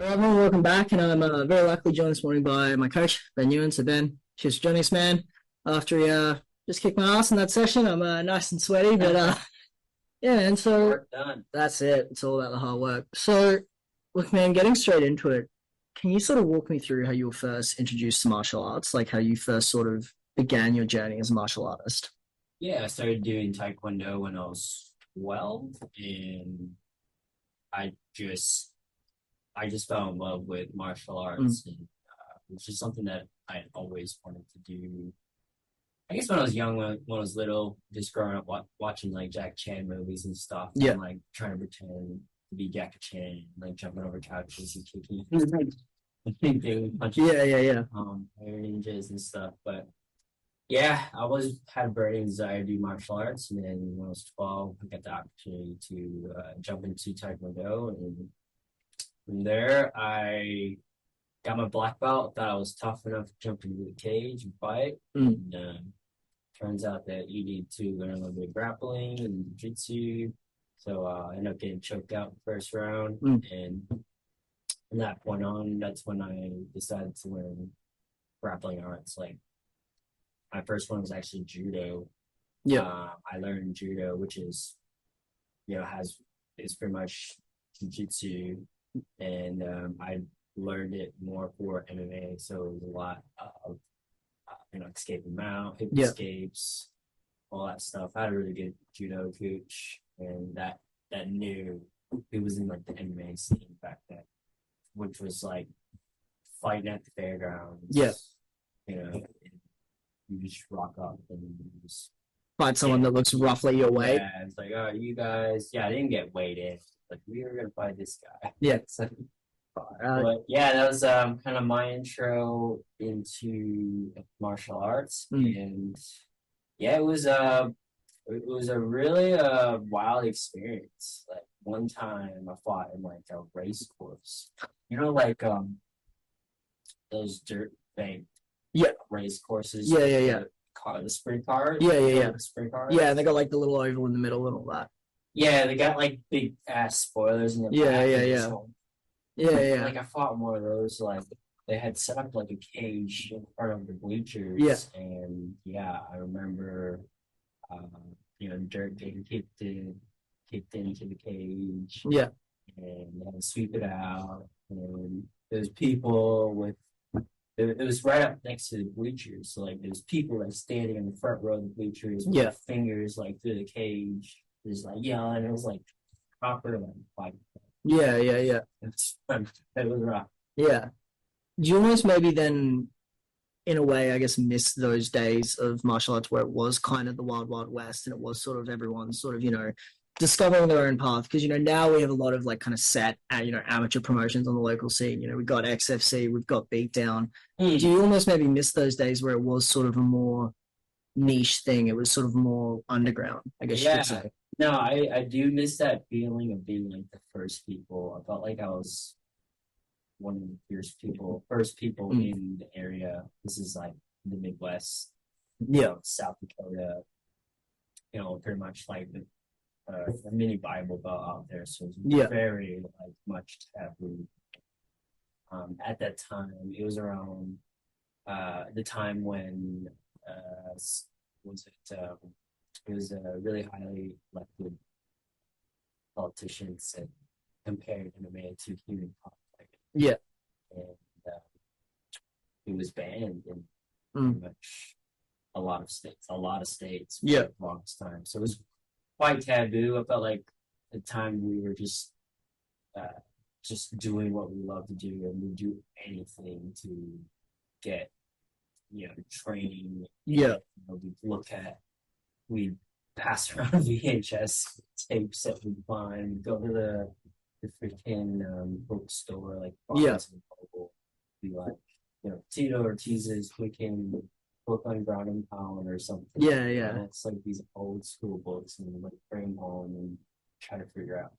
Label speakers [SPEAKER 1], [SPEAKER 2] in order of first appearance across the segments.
[SPEAKER 1] Everyone, welcome back, and I'm very luckily joined this morning by my coach, Ben Nguyen. So Ben, cheers for joining us, man. After he just kicked my ass in that session, I'm nice and sweaty, but yeah, man. So
[SPEAKER 2] Work done.
[SPEAKER 1] that's it. It's all about the hard work. So, look, man, getting straight into it, can you sort of walk me through how you were first introduced to martial arts, like how you first sort of began your journey as a martial artist?
[SPEAKER 2] Yeah, I started doing Taekwondo when I was 12, and I just I just fell in love with martial
[SPEAKER 1] Mm.
[SPEAKER 2] arts, and which is something that I always wanted to do. I guess when I was young, when I was little, just growing up watching like Jack Chan movies and stuff,
[SPEAKER 1] Yeah.
[SPEAKER 2] and like trying to pretend to be Jackie Chan, like jumping over couches and kicking, punching,
[SPEAKER 1] Yeah, yeah, yeah.
[SPEAKER 2] Air ninjas and stuff. But yeah, I always had a burning desire to do martial arts, and then when I was 12, I got the opportunity to jump into Taekwondo, and from there, I got my black belt. Thought I was tough enough to jump into the cage and fight.
[SPEAKER 1] Mm.
[SPEAKER 2] And turns out that you need to learn a little bit of grappling and jiu-jitsu. So I ended up getting choked out in the first round,
[SPEAKER 1] Mm.
[SPEAKER 2] and from that point on, that's when I decided to learn grappling arts. Like my first one was actually judo.
[SPEAKER 1] Yeah.
[SPEAKER 2] I learned judo, which is, has is pretty much jiu-jitsu, and I learned it more for MMA. So it was a lot of escaping mount, hip
[SPEAKER 1] Yeah.
[SPEAKER 2] escapes, all that stuff. I had a really good judo coach, and that knew it was in like the MMA scene back then, which was like fighting at the fairgrounds.
[SPEAKER 1] Yeah.
[SPEAKER 2] You just rock up and you just
[SPEAKER 1] Find someone that looks roughly your weight.
[SPEAKER 2] yeah, it's like, oh, you guys, yeah, I didn't get weighed in. Like, we were gonna fight this guy.
[SPEAKER 1] Yeah.
[SPEAKER 2] So, but yeah, that was kind of my intro into martial arts, and yeah, it was a really wild experience. Like one time, I fought in like a race course. Like those dirt bank
[SPEAKER 1] Yeah.
[SPEAKER 2] race courses.
[SPEAKER 1] Yeah, yeah, yeah.
[SPEAKER 2] The sprint cars.
[SPEAKER 1] Yeah, yeah, yeah.
[SPEAKER 2] The sprint cars.
[SPEAKER 1] Yeah, and they got like the little oval in the middle and all that.
[SPEAKER 2] Yeah, they got like big ass spoilers in the
[SPEAKER 1] Yeah,
[SPEAKER 2] back.
[SPEAKER 1] yeah, yeah. Yeah, yeah.
[SPEAKER 2] Like I fought more of those. Like they had set up like a cage in front of the bleachers.
[SPEAKER 1] Yeah.
[SPEAKER 2] And yeah, I remember, dirt getting kicked into the cage.
[SPEAKER 1] Yeah.
[SPEAKER 2] And they had to sweep it out. And there's people with it was right up next to the bleachers. So like there's people like standing in the front row of the bleachers with their fingers like through the cage, just like yelling. It was like proper like
[SPEAKER 1] yeah, yeah, yeah.
[SPEAKER 2] It was rough.
[SPEAKER 1] Yeah. Do you almost maybe then in a way, I guess, miss those days of martial arts where it was kind of the wild, wild west and it was sort of everyone sort of, discovering their own path? Because, now we have a lot of like kind of set, amateur promotions on the local scene. We've got XFC, we've got Beatdown. Do you almost maybe miss those days where it was sort of a more niche thing? It was sort of more underground, I guess you could say.
[SPEAKER 2] No, I do miss that feeling of being like the first people. I felt like I was one of the first people in the area. This is like the Midwest, South Dakota, pretty much like a mini Bible Belt out there. So it's very like much taboo. At that time, it was around the time when it was a really highly elected politicians that compared MMA to human conflict.
[SPEAKER 1] Yeah.
[SPEAKER 2] And it was banned in pretty much a lot of states.
[SPEAKER 1] Yeah.
[SPEAKER 2] For the longest time. So it was quite taboo. I felt like at the time we were just doing what we love to do, and we do anything to get training.
[SPEAKER 1] Yeah.
[SPEAKER 2] We pass around VHS tapes that we find, go to the freaking bookstore, like Barnes and Noble, be like, Tito Ortiz's freaking book on ground and pound or something.
[SPEAKER 1] Yeah, yeah.
[SPEAKER 2] And it's like these old school books, and like bring them home and try to figure out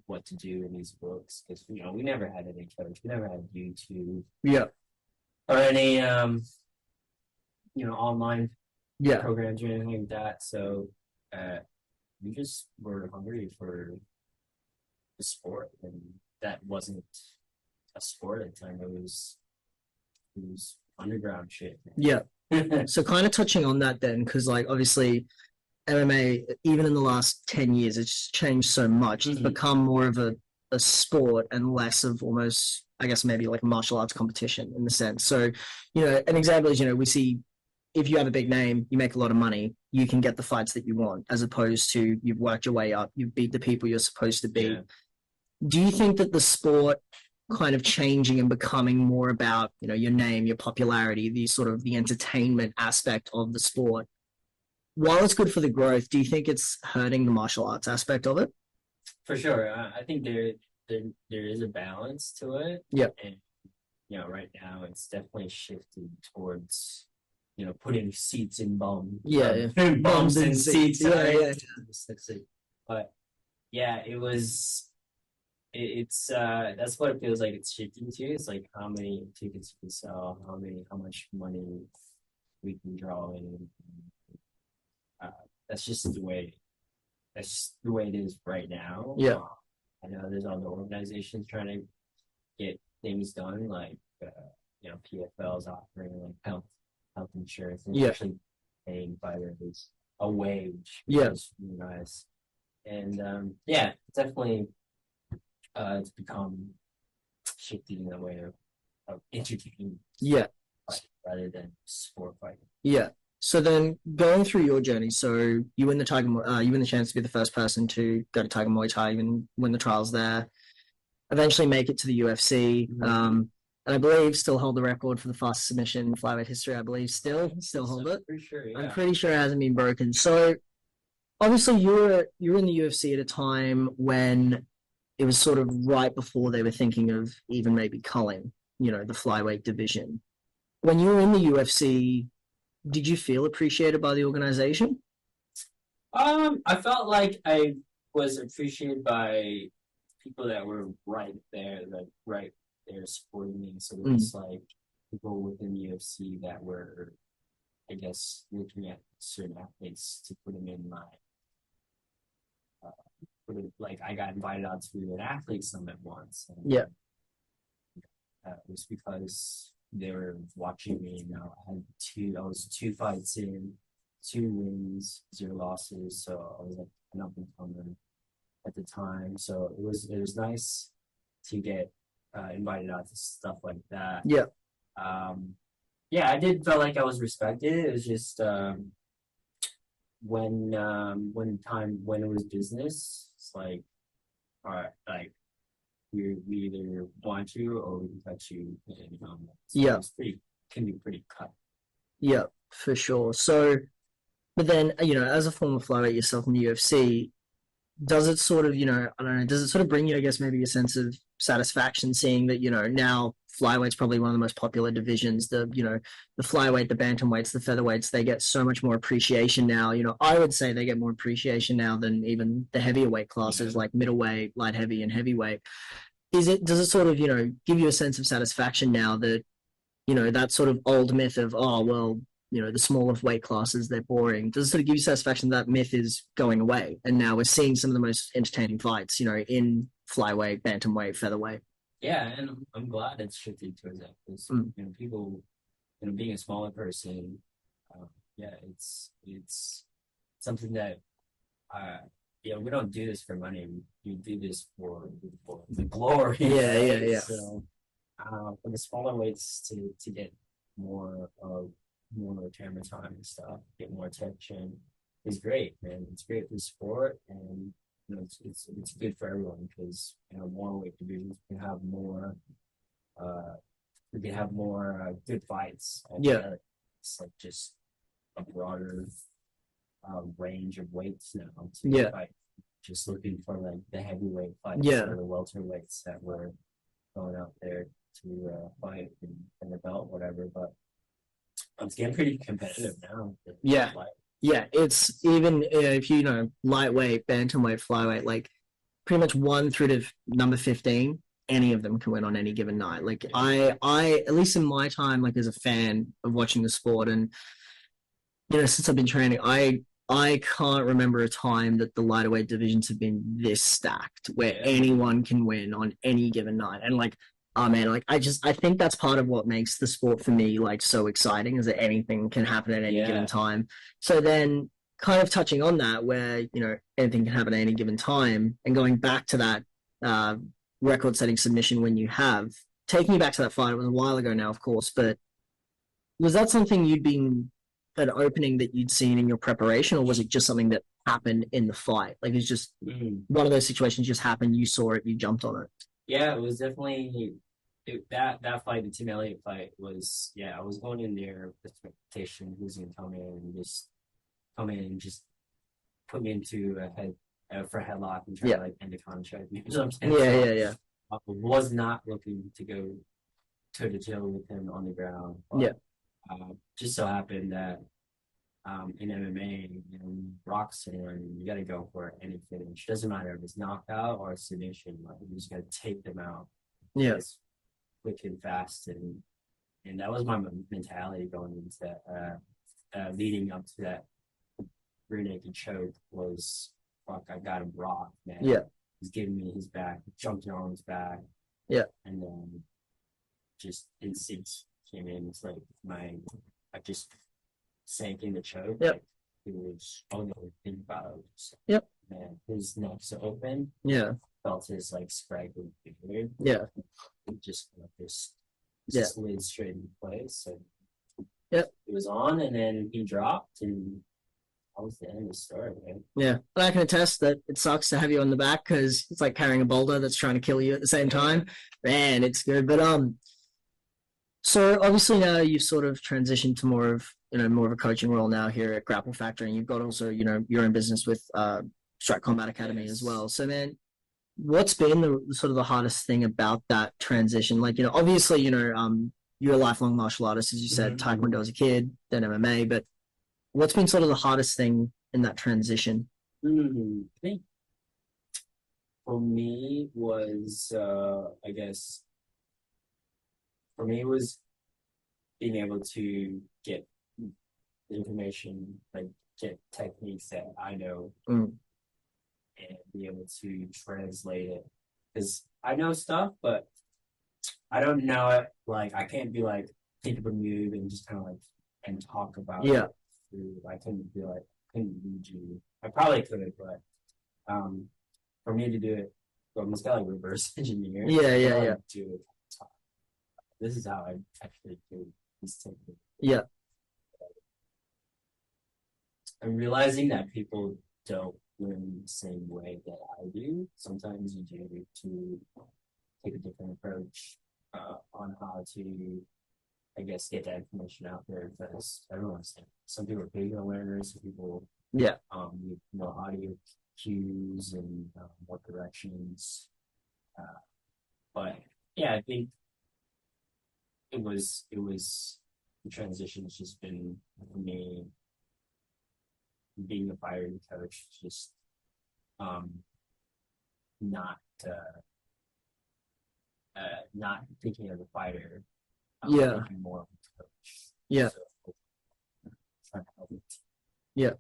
[SPEAKER 2] what to do in these books, because we never had any coach, we never had YouTube, or any online programs or anything like that. So we just were hungry for the sport, and that wasn't a sport at the time. It was underground shit.
[SPEAKER 1] Yeah. So kind of touching on that then, because like obviously MMA, even in the last 10 years, it's changed so much. It's become more of a sport and less of almost, I guess, maybe like a martial arts competition in the sense. So, an example is, we see if you have a big name, you make a lot of money, you can get the fights that you want, as opposed to you've worked your way up, you've beat the people you're supposed to beat.
[SPEAKER 2] Yeah.
[SPEAKER 1] Do you think that the sport kind of changing and becoming more about, your name, your popularity, the sort of the entertainment aspect of the sport, while it's good for the growth, do you think it's hurting the martial arts aspect of it?
[SPEAKER 2] For sure. I think there is a balance to it.
[SPEAKER 1] Yeah.
[SPEAKER 2] And right now it's definitely shifted towards putting seats in bums.
[SPEAKER 1] Yeah.
[SPEAKER 2] Bums in seats.
[SPEAKER 1] Yeah.
[SPEAKER 2] But yeah, it's that's what it feels like it's shifting to. It's like how many tickets we sell, how much money we can draw in. That's just the way it is right now.
[SPEAKER 1] Yeah.
[SPEAKER 2] I know there's other organizations trying to get things done, like PFL's offering like health insurance and actually paying fighters a wage, which is really nice. And definitely it's become shifting in the way of entertaining rather than sport fighting.
[SPEAKER 1] Yeah. So then going through your journey, so you win the chance to be the first person to go to Tiger Muay Thai, even win the trials there, eventually make it to the UFC, and I believe still hold the record for the fastest submission in flyweight history. I believe still hold it.
[SPEAKER 2] Pretty sure, yeah.
[SPEAKER 1] I'm pretty sure it hasn't been broken. So obviously you're in the UFC at a time when it was sort of right before they were thinking of even maybe culling, the flyweight division. When you were in the UFC, did you feel appreciated by the organization?
[SPEAKER 2] I felt like I was appreciated by people that were right there supporting me. So it was like people within the UFC that were, I guess, looking at certain athletes to put them in my. Like I got invited out to an athlete summit once. And, it was because they were watching me. I was 2 fights in, 2 wins, 0 losses. So I was like an up and comer at the time. So it was nice to get invited out to stuff like that.
[SPEAKER 1] Yeah.
[SPEAKER 2] I did feel like I was respected. It was just when it was business, it's like, all right, like we either want you or we can cut you. So can be pretty cut. Yeah,
[SPEAKER 1] for sure. So, but then as a former flyweight yourself in the UFC, does it sort of, I don't know, does it sort of bring you, I guess, maybe a sense of satisfaction seeing that, now flyweight's probably one of the most popular divisions, the flyweight, the bantamweights, the featherweights, they get so much more appreciation now. I would say they get more appreciation now than even the heavier weight classes like middleweight, light heavy, and heavyweight. Does it sort of, give you a sense of satisfaction now that, that sort of old myth of, oh, well, the smaller weight classes, they're boring. Does it sort of give you satisfaction that myth is going away? And now we're seeing some of the most entertaining fights, in flyweight, bantamweight, featherweight.
[SPEAKER 2] Yeah, and I'm glad it's shifted towards that because people, being a smaller person, it's something that we don't do this for money. We do this for the glory.
[SPEAKER 1] Yeah.
[SPEAKER 2] So for the smaller weights to get more camera time and stuff, get more attention is great, man. It's great for the sport, and it's good for everyone because more weight divisions can have more good fights. It's like just a broader range of weights now. Fight. Just looking for like the heavyweight fights or the welterweights that were going out there to fight in the belt, whatever. But it's getting pretty competitive now.
[SPEAKER 1] Yeah, it's even if lightweight, bantamweight, flyweight, like pretty much 1 through to number 15, any of them can win on any given night. Like I at least in my time, like as a fan of watching the sport, and since I've been training, I can't remember a time that the lighter weight divisions have been this stacked where anyone can win on any given night. And like Oh man, like I think that's part of what makes the sport for me like so exciting is that anything can happen at any given
[SPEAKER 2] Yeah.
[SPEAKER 1] time. So then kind of touching on that where, anything can happen at any given time and going back to that uh record setting submission when you have taking you back to that fight, it was a while ago now, of course, but was that something you'd been an opening that you'd seen in your preparation, or was it just something that happened in the fight? Like it's just
[SPEAKER 2] Mm.
[SPEAKER 1] one of those situations just happened, you saw it, you jumped on it.
[SPEAKER 2] Yeah, it was definitely that fight, the Tim Elliott fight was, yeah, I was going in there with expectation who's gonna come in and just put me into for a headlock and try
[SPEAKER 1] Yeah.
[SPEAKER 2] to like end the contract. You know what I'm saying?
[SPEAKER 1] Yeah,
[SPEAKER 2] So
[SPEAKER 1] yeah, yeah.
[SPEAKER 2] I was not looking to go toe to toe with him on the ground.
[SPEAKER 1] Yeah.
[SPEAKER 2] But just so happened that in MMA, boxing, you got to go for any finish. Doesn't matter if it's knockout or submission. Like you just got to take them out.
[SPEAKER 1] Yeah.
[SPEAKER 2] It's quick and fast, and that was my mentality going into that. Leading up to that rear naked choke was, fuck, I got him rocked, man.
[SPEAKER 1] Yeah.
[SPEAKER 2] He's giving me his back, jumped on his back.
[SPEAKER 1] Yeah.
[SPEAKER 2] And then just instinct came in. It's like I just sank in the choke.
[SPEAKER 1] Yep.
[SPEAKER 2] Like, it was only think about it. So,
[SPEAKER 1] Yep.
[SPEAKER 2] man, his neck's open.
[SPEAKER 1] Yeah.
[SPEAKER 2] Felt his like scraggly figure.
[SPEAKER 1] Yeah.
[SPEAKER 2] It just
[SPEAKER 1] Yeah.
[SPEAKER 2] slid straight into place. So
[SPEAKER 1] Yep.
[SPEAKER 2] it was on, and then he dropped, and that was the end of the story, man.
[SPEAKER 1] Yeah. But I can attest that it sucks to have you on the back because it's like carrying a boulder that's trying to kill you at the same time. Man, it's good. But so obviously now you've sort of transitioned to more of a coaching role now here at Grapple Factory, and you've got also, your own business with Strike Combat Academy as well. So man, what's been the sort of the hardest thing about that transition? Like, obviously, you're a lifelong martial artist, as you said, Taekwondo as a kid, then MMA, but what's been sort of the hardest thing in that transition?
[SPEAKER 2] I think for me was, I guess, for me was being able to get information, like get techniques that I know
[SPEAKER 1] Mm.
[SPEAKER 2] and be able to translate it. Because I know stuff, but I don't know it. Like I can't be like think of a move and just kind of like and talk about
[SPEAKER 1] Yeah.
[SPEAKER 2] it. I couldn't be like couldn't read you. I probably could, but for me to do it, well, almost got like reverse engineer.
[SPEAKER 1] Yeah, yeah,
[SPEAKER 2] like,
[SPEAKER 1] yeah.
[SPEAKER 2] do it. This is how I actually do this technique.
[SPEAKER 1] Yeah.
[SPEAKER 2] I'm realizing that people don't learn the same way that I do. Sometimes you do need to take a different approach on how to, I guess, get that information out there because everyone's some people are bigger learners, some people
[SPEAKER 1] Yeah.
[SPEAKER 2] know audio cues and what directions. But yeah, I think it was the transition has just been for me being a fighting coach, just not not thinking of the fighter,
[SPEAKER 1] Yeah.
[SPEAKER 2] thinking more of the coach.
[SPEAKER 1] Yeah.
[SPEAKER 2] So, trying to help it.
[SPEAKER 1] Yeah.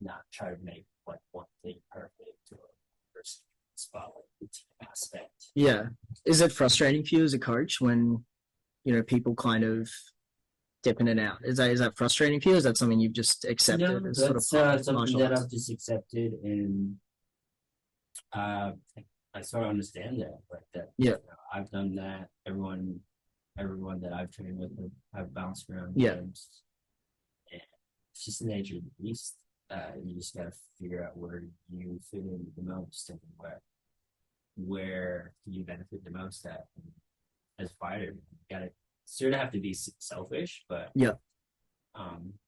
[SPEAKER 2] Not try to make like one thing perfect or first spot like the team aspect.
[SPEAKER 1] Yeah. Is it frustrating for you as a coach when, people kind of dip in and out? Is that frustrating for you? Is that something you've just accepted as sort of part of
[SPEAKER 2] something
[SPEAKER 1] martial
[SPEAKER 2] that
[SPEAKER 1] arts?
[SPEAKER 2] I've just accepted, and I sort of understand that. Like that,
[SPEAKER 1] Yeah.
[SPEAKER 2] I've done that. Everyone that I've trained with have bounced around
[SPEAKER 1] Yeah.
[SPEAKER 2] games. And it's just the nature of the beast. You just gotta figure out where you fit in the most and where you benefit the most at. And as a fighter, you gotta sort of have to be selfish, but
[SPEAKER 1] Yeah.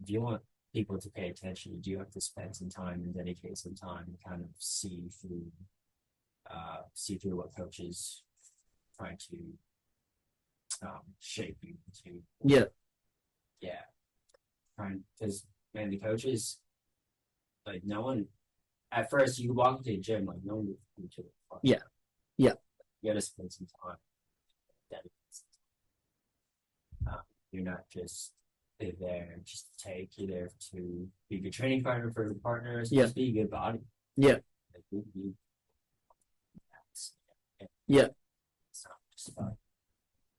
[SPEAKER 2] if you want people to pay attention, you do have to spend some time and dedicate some time to kind of see through what coaches trying to shape you to.
[SPEAKER 1] Yeah.
[SPEAKER 2] Yeah, because man, the coaches, like no one. At first, you walk into a gym like no one would do it.
[SPEAKER 1] Yeah. Yeah.
[SPEAKER 2] You gotta spend some time. Dedicate some time. You're not just there just to take. You're there to be a good training partner for your partners.
[SPEAKER 1] Yeah.
[SPEAKER 2] Just be a good body.
[SPEAKER 1] Yeah.
[SPEAKER 2] Like,
[SPEAKER 1] Yeah.
[SPEAKER 2] So just about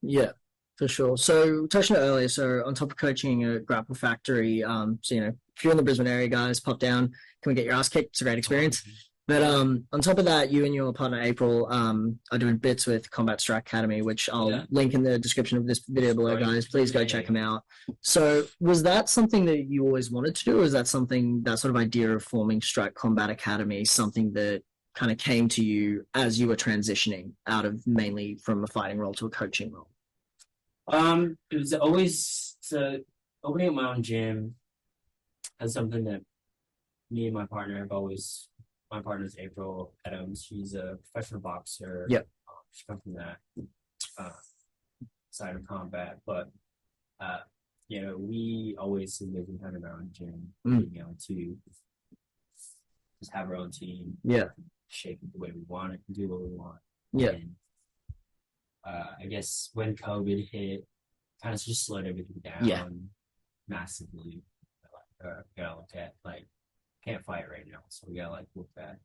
[SPEAKER 1] Yeah, for sure. So touching on it earlier, so on top of coaching at Grapple Factory, so if you're in the Brisbane area, guys, pop down. Come and get your ass kicked. It's a great experience. But on top of that, you and your partner April are doing bits with Combat Strike Academy, which I'll link in the description of this video below, guys. Please go check them out. So was that something that you always wanted to do, or is that something, that sort of idea of forming Strike Combat Academy, something that kind of came to you as you were transitioning out of mainly from a fighting role to a coaching role?
[SPEAKER 2] It was always opening up my own gym as something that me and my partner have always. My partner's April Adams. She's a professional boxer.
[SPEAKER 1] Yep.
[SPEAKER 2] She comes from that side of combat, but we always envisioned having our own gym, being able to just have our own team.
[SPEAKER 1] Yeah.
[SPEAKER 2] Shape it the way we want it, do what we want.
[SPEAKER 1] Yeah.
[SPEAKER 2] And, I guess when COVID hit, kind of just slowed everything down massively. We gotta look at can't fight right now, so we gotta look at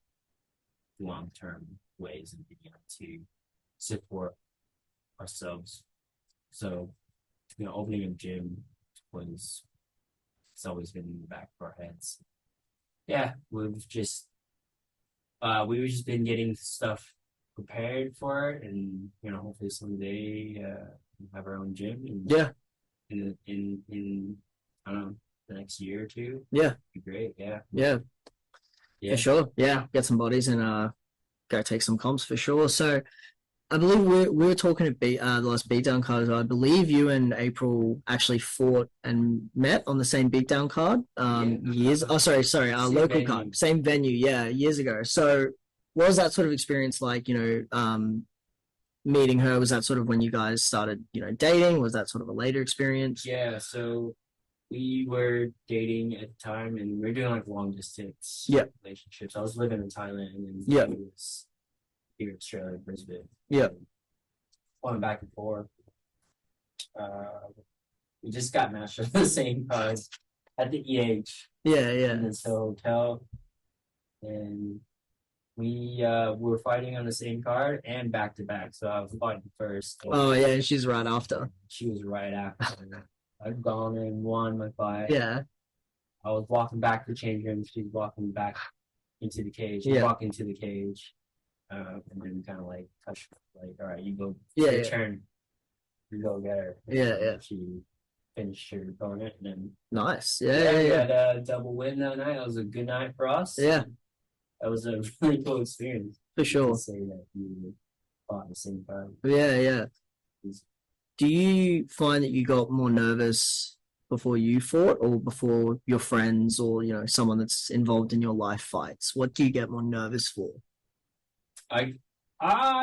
[SPEAKER 2] long-term ways of being able to support ourselves. So, opening a gym it's always been in the back of our heads. Yeah, we've just been getting stuff prepared for it, and hopefully someday have our own gym. And in I don't know, the next year or two.
[SPEAKER 1] Yeah.
[SPEAKER 2] Be great. Yeah.
[SPEAKER 1] Yeah. For sure. Yeah. Get some bodies and go take some comps for sure. So I believe we were talking at the last beatdown card. I believe you and April actually fought and met on the same beatdown card years. Oh, sorry, local venue. Card, same venue. Yeah, years ago. So what was that sort of experience like? Meeting her, was that sort of when you guys started, dating? Was that sort of a later experience?
[SPEAKER 2] Yeah. So we were dating at the time, and we were doing long distance relationships. I was living in Thailand, and he was here in Australia, Brisbane.
[SPEAKER 1] Yeah.
[SPEAKER 2] Going back and forth. We just got matched at the same time at the EH.
[SPEAKER 1] Yeah.
[SPEAKER 2] In this hotel. And we were fighting on the same card and back to back. So I was fighting first.
[SPEAKER 1] Oh yeah, and she's right after.
[SPEAKER 2] She was right after. I'd gone and won my fight.
[SPEAKER 1] Yeah.
[SPEAKER 2] I was walking back to the change room. She's walking back into the cage. Walking into the cage. And then kind of touch, all right, you go, your turn. You go get her.
[SPEAKER 1] Yeah.
[SPEAKER 2] She finished her opponent, and then
[SPEAKER 1] nice.
[SPEAKER 2] We had a double win that night. It was a good night for us.
[SPEAKER 1] Yeah.
[SPEAKER 2] That was a really cool experience.
[SPEAKER 1] For sure.
[SPEAKER 2] To say that you fought at the same time.
[SPEAKER 1] Yeah. Do you find that you got more nervous before you fought, or before your friends, or someone that's involved in your life fights? What do you get more nervous for?
[SPEAKER 2] I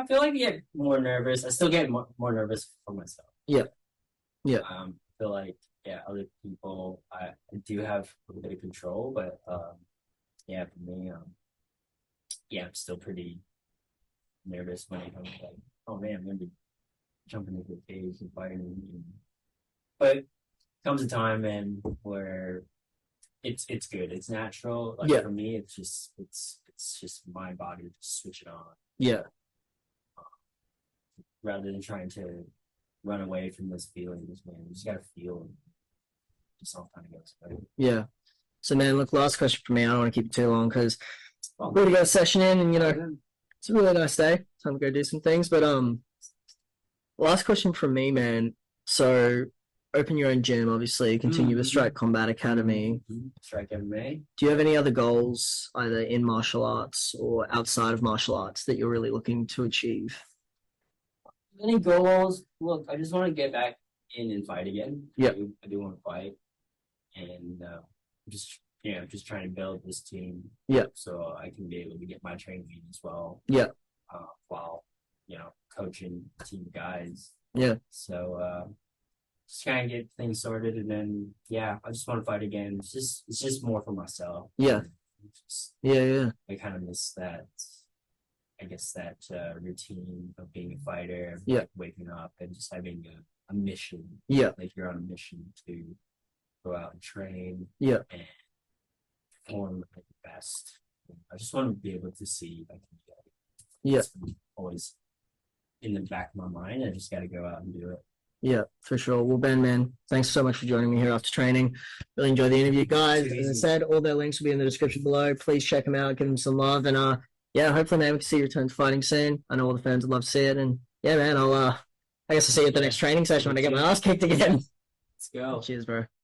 [SPEAKER 2] feel like I get more nervous. I still get more nervous for myself.
[SPEAKER 1] Yeah.
[SPEAKER 2] I feel like other people I do have a little bit of control, but for me, I'm still pretty nervous when it comes to oh man, I'm gonna be jumping into the cage and fighting. But comes a time where it's good. It's natural. For me, it's just my body to switch it on.
[SPEAKER 1] Yeah.
[SPEAKER 2] Rather than trying to run away from those feelings, man. You just gotta feel it. Just all kind of goes away.
[SPEAKER 1] Yeah. So man, look, last question for me. I don't want to keep it too long because we're gonna get a session in, and it's a really nice day. Time to go do some things. But last question from me, man. So open your own gym, obviously, continue with Strike Combat Academy.
[SPEAKER 2] Strike MMA.
[SPEAKER 1] Do you have any other goals, either in martial arts or outside of martial arts, that you're really looking to achieve?
[SPEAKER 2] Any goals? Look, I just want to get back in and fight again.
[SPEAKER 1] Yeah.
[SPEAKER 2] I do want to fight. And just trying to build this team.
[SPEAKER 1] Yeah.
[SPEAKER 2] So I can be able to get my training as well.
[SPEAKER 1] Yeah.
[SPEAKER 2] While, coaching team guys.
[SPEAKER 1] Yeah.
[SPEAKER 2] So just kind of get things sorted, and then I just want to fight again. It's just more for myself.
[SPEAKER 1] Yeah.
[SPEAKER 2] I kind of miss that. I guess that routine of being a fighter, waking up and just having a mission.
[SPEAKER 1] Yeah.
[SPEAKER 2] Like you're on a mission to go out and train.
[SPEAKER 1] Yeah.
[SPEAKER 2] And perform at the best. I just want to be able to see if I can get it.
[SPEAKER 1] Yeah.
[SPEAKER 2] Always in the back of my mind. I just got to go out and do it.
[SPEAKER 1] Yeah, for sure. Well, Ben, man, thanks so much for joining me here after training. Really enjoyed the interview, guys. As I said, all their links will be in the description below. Please check them out, give them some love, and yeah, hopefully, man, we can see you return to fighting soon. I know all the fans would love to see it, and yeah, man, I guess I'll see you at the next training session when I get my ass kicked again.
[SPEAKER 2] Let's go.
[SPEAKER 1] Cheers, bro.